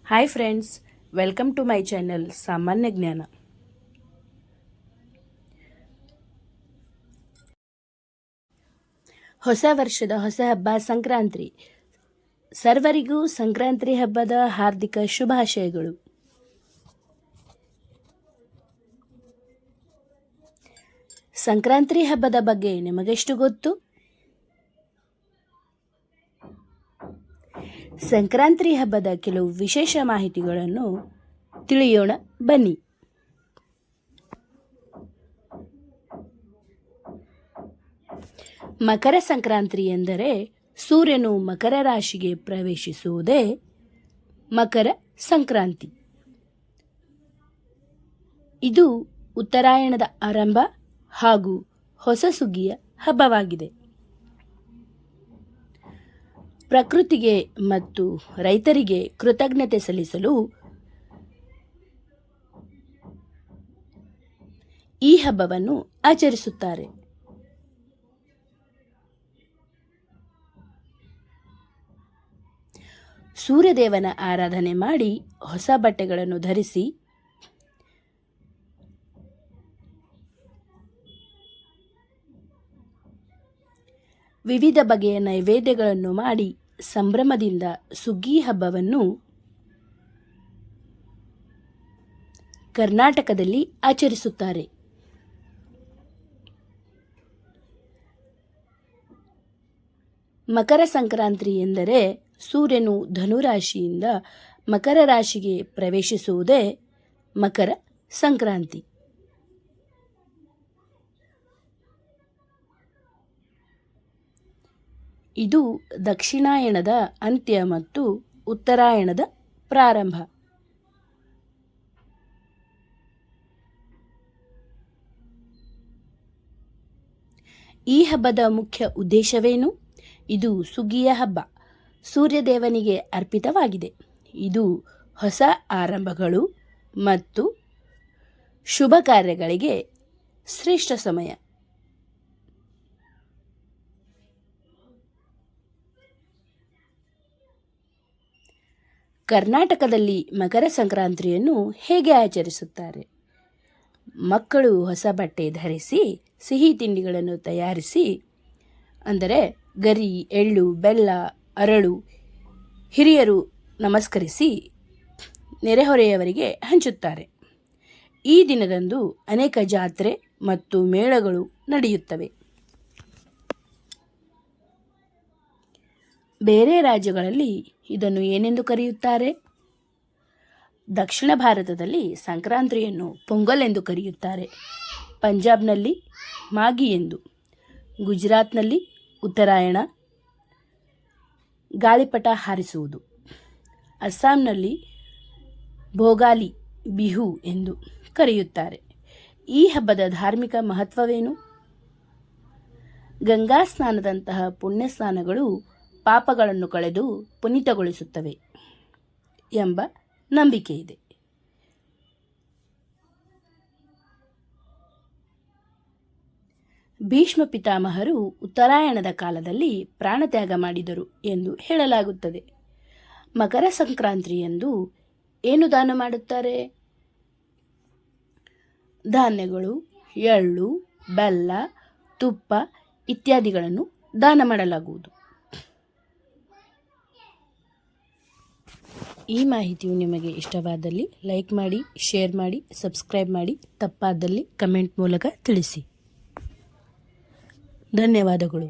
Hi friends, welcome to my channel ಸಾಮಾನ್ಯ ಜ್ಞಾನ. ಹೊಸ ವರ್ಷದ ಹೊಸ ಹಬ್ಬ ಸಂಕ್ರಾಂತಿ. ಸರ್ವರಿಗೂ ಸಂಕ್ರಾಂತಿ ಹಬ್ಬದ ಹಾರ್ದಿಕ ಶುಭಾಶಯಗಳು. ಸಂಕ್ರಾಂತಿ ಹಬ್ಬದ ಬಗ್ಗೆ ನಿಮಗೆಷ್ಟು ಗೊತ್ತು? ಸಂಕ್ರಾಂತಿ ಹಬ್ಬದ ಕೆಲವು ವಿಶೇಷ ಮಾಹಿತಿಗಳನ್ನು ತಿಳಿಯೋಣ ಬನ್ನಿ. ಮಕರ ಸಂಕ್ರಾಂತಿ ಎಂದರೆ ಸೂರ್ಯನು ಮಕರ ರಾಶಿಗೆ ಪ್ರವೇಶಿಸುವುದೇ ಮಕರ ಸಂಕ್ರಾಂತಿ. ಇದು ಉತ್ತರಾಯಣದ ಆರಂಭ ಹಾಗೂ ಹೊಸ ಸುಗ್ಗಿಯ ಹಬ್ಬವಾಗಿದೆ. ಪ್ರಕೃತಿಗೆ ಮತ್ತು ರೈತರಿಗೆ ಕೃತಜ್ಞತೆ ಸಲ್ಲಿಸಲು ಈ ಹಬ್ಬವನ್ನು ಆಚರಿಸುತ್ತಾರೆ. ಸೂರ್ಯದೇವನ ಆರಾಧನೆ ಮಾಡಿ ಹೊಸ ಬಟ್ಟೆಗಳನ್ನು ಧರಿಸಿ ವಿವಿಧ ಬಗೆಯ ನೈವೇದ್ಯಗಳನ್ನು ಮಾಡಿ ಸಂಭ್ರಮದಿಂದ ಸುಗ್ಗಿ ಹಬ್ಬವನ್ನು ಕರ್ನಾಟಕದಲ್ಲಿ ಆಚರಿಸುತ್ತಾರೆ. ಮಕರ ಸಂಕ್ರಾಂತಿ ಎಂದರೆ ಸೂರ್ಯನು ಧನುರಾಶಿಯಿಂದ ಮಕರ ರಾಶಿಗೆ ಪ್ರವೇಶಿಸುವುದೇ ಮಕರ ಸಂಕ್ರಾಂತಿ. ಇದು ದಕ್ಷಿಣಾಯಣದ ಅಂತ್ಯ ಮತ್ತು ಉತ್ತರಾಯಣದ ಪ್ರಾರಂಭ. ಈ ಹಬ್ಬದ ಮುಖ್ಯ ಉದ್ದೇಶವೇನು? ಇದು ಸುಗ್ಗಿಯ ಹಬ್ಬ, ಸೂರ್ಯದೇವನಿಗೆ ಅರ್ಪಿತವಾಗಿದೆ. ಇದು ಹೊಸ ಆರಂಭಗಳು ಮತ್ತು ಶುಭ ಕಾರ್ಯಗಳಿಗೆ ಶ್ರೇಷ್ಠ ಸಮಯ. ಕರ್ನಾಟಕದಲ್ಲಿ ಮಕರ ಸಂಕ್ರಾಂತಿಯನ್ನು ಹೇಗೆ ಆಚರಿಸುತ್ತಾರೆ? ಮಕ್ಕಳು ಹೊಸ ಬಟ್ಟೆ ಧರಿಸಿ ಸಿಹಿ ತಿಂಡಿಗಳನ್ನು ತಯಾರಿಸಿ, ಅಂದರೆ ಗರಿ, ಎಳ್ಳು, ಬೆಲ್ಲ, ಅರಳು, ಹಿರಿಯರು ನಮಸ್ಕರಿಸಿ ನೆರೆಹೊರೆಯವರಿಗೆ ಹಂಚುತ್ತಾರೆ. ಈ ದಿನದಂದು ಅನೇಕ ಜಾತ್ರೆ ಮತ್ತು ಮೇಳಗಳು ನಡೆಯುತ್ತವೆ. ಬೇರೆ ರಾಜ್ಯಗಳಲ್ಲಿ ಇದನ್ನು ಏನೆಂದು ಕರೆಯುತ್ತಾರೆ? ದಕ್ಷಿಣ ಭಾರತದಲ್ಲಿ ಸಂಕ್ರಾಂತಿಯನ್ನು ಪೊಂಗಲ್ ಎಂದು ಕರೆಯುತ್ತಾರೆ. ಪಂಜಾಬ್ನಲ್ಲಿ ಮಾಗಿ ಎಂದು, ಗುಜರಾತ್ನಲ್ಲಿ ಉತ್ತರಾಯಣ, ಗಾಳಿಪಟ ಹಾರಿಸುವುದು, ಅಸ್ಸಾಂನಲ್ಲಿ ಭೋಗಾಲಿ ಬಿಹು ಎಂದು ಕರೆಯುತ್ತಾರೆ. ಈ ಹಬ್ಬದ ಧಾರ್ಮಿಕ ಮಹತ್ವವೇನು? ಗಂಗಾ ಸ್ನಾನದಂತಹ ಪುಣ್ಯ ಸ್ನಾನಗಳು ಪಾಪಗಳನ್ನು ಕಳೆದು ಪುನೀತಗೊಳಿಸುತ್ತವೆ ಎಂಬ ನಂಬಿಕೆ ಇದೆ. ಭೀಷ್ಮ ಪಿತಾಮಹರು ಉತ್ತರಾಯಣದ ಕಾಲದಲ್ಲಿ ಪ್ರಾಣತ್ಯಾಗ ಮಾಡಿದರು ಎಂದು ಹೇಳಲಾಗುತ್ತದೆ. ಮಕರ ಸಂಕ್ರಾಂತಿಯಂದು ಏನು ದಾನ ಮಾಡುತ್ತಾರೆ? ಧಾನ್ಯಗಳು, ಎಳ್ಳು, ಬೆಲ್ಲ, ತುಪ್ಪ ಇತ್ಯಾದಿಗಳನ್ನು ದಾನ ಮಾಡಲಾಗುವುದು. ಈ ಮಾಹಿತಿಯು ನಿಮಗೆ ಇಷ್ಟವಾದಲ್ಲಿ ಲೈಕ್ ಮಾಡಿ, ಶೇರ್ ಮಾಡಿ, ಸಬ್ಸ್ಕ್ರೈಬ್ ಮಾಡಿ. ತಪ್ಪಾದಲ್ಲಿ ಕಮೆಂಟ್ ಮೂಲಕ ತಿಳಿಸಿ. ಧನ್ಯವಾದಗಳು.